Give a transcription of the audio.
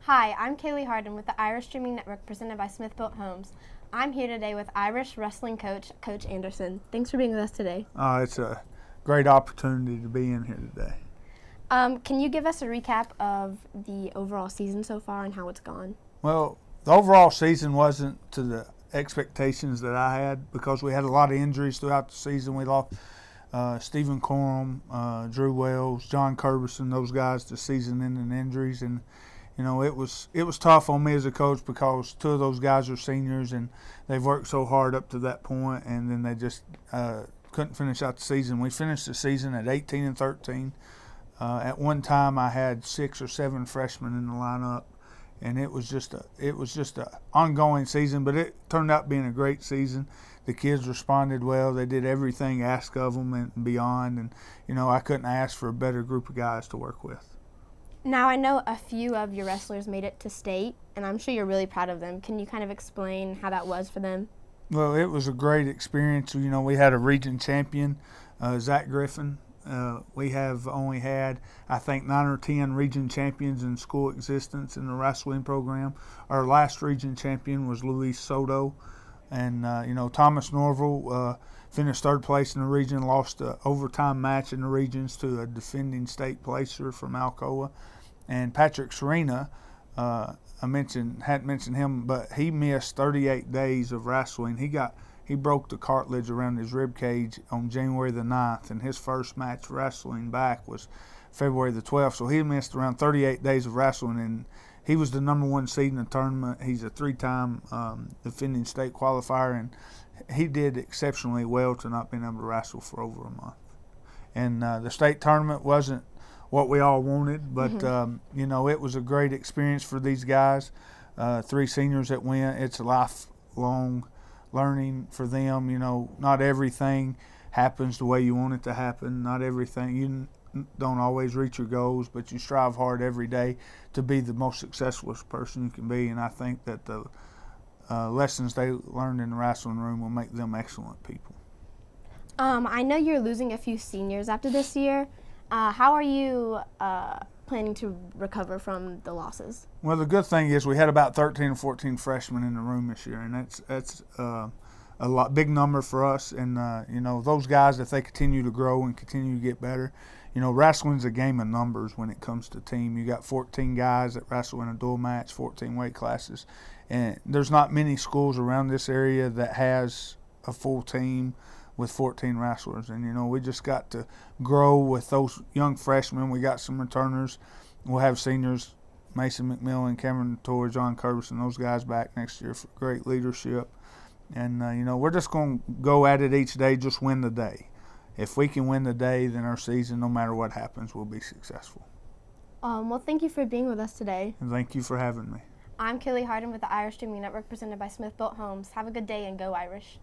Hi, I'm Kaylee Harden with the Irish Streaming Network presented by Smith Built Homes. I'm here today with Irish wrestling coach, Coach Anderson. Thanks for being with us today. It's a great opportunity to be in here today. Can you give us a recap of the overall season so far and how it's gone? Well, the overall season wasn't to the expectations that I had because we had a lot of injuries throughout the season. We lost Stephen Corum, Drew Wells, John Curbison, those guys to season-ending injuries, and it was tough on me as a coach because two of those guys are seniors and they've worked so hard up to that point, and then they just couldn't finish out the season. We finished the season at 18-13. At one time, I had 6 or 7 freshmen in the lineup, and it was just a ongoing season. But it turned out being a great season. The kids responded well. They did everything asked of them and beyond. And I couldn't ask for a better group of guys to work with. Now, I know a few of your wrestlers made it to state, and I'm sure you're really proud of them. Can you kind of explain how that was for them? Well, it was a great experience. We had a region champion, Zach Griffin. We have only had, I think, 9 or 10 region champions in school existence in the wrestling program. Our last region champion was Luis Soto. And, Thomas Norville finished third place in the region, lost an overtime match in the regions to a defending state placer from Alcoa. And Patrick Serena, hadn't mentioned him, but he missed 38 days of wrestling. He broke the cartilage around his rib cage on January the 9th, and his first match wrestling back was February the 12th. So he missed around 38 days of wrestling, and he was the number 1 seed in the tournament. He's a 3-time defending state qualifier, and he did exceptionally well to not being able to wrestle for over a month. And the state tournament wasn't what we all wanted, but it was a great experience for these guys. 3 seniors that went. It's a lifelong learning for them. Not everything happens the way you want it to happen. Not everything, you don't always reach your goals, but you strive hard every day to be the most successful person you can be. And I think that the lessons they learned in the wrestling room will make them excellent people. I know you're losing a few seniors after this year. How are you planning to recover from the losses? Well, the good thing is we had about 13 or 14 freshmen in the room this year, and that's a big number for us. And those guys, if they continue to grow and continue to get better, wrestling's a game of numbers when it comes to team. You got 14 guys that wrestle in a dual match, 14 weight classes, and there's not many schools around this area that has a full team with 14 wrestlers. And we just got to grow with those young freshmen. We got some returners. We'll have seniors, Mason McMillan, Cameron Torre, John Curbison, those guys back next year for great leadership. And we're just going to go at it each day, just win the day. If we can win the day, then our season, no matter what happens, will be successful. Well, thank you for being with us today. And thank you for having me. I'm Kaylee Harden with the Irish Streaming Network presented by Smith Built Homes. Have a good day and go Irish.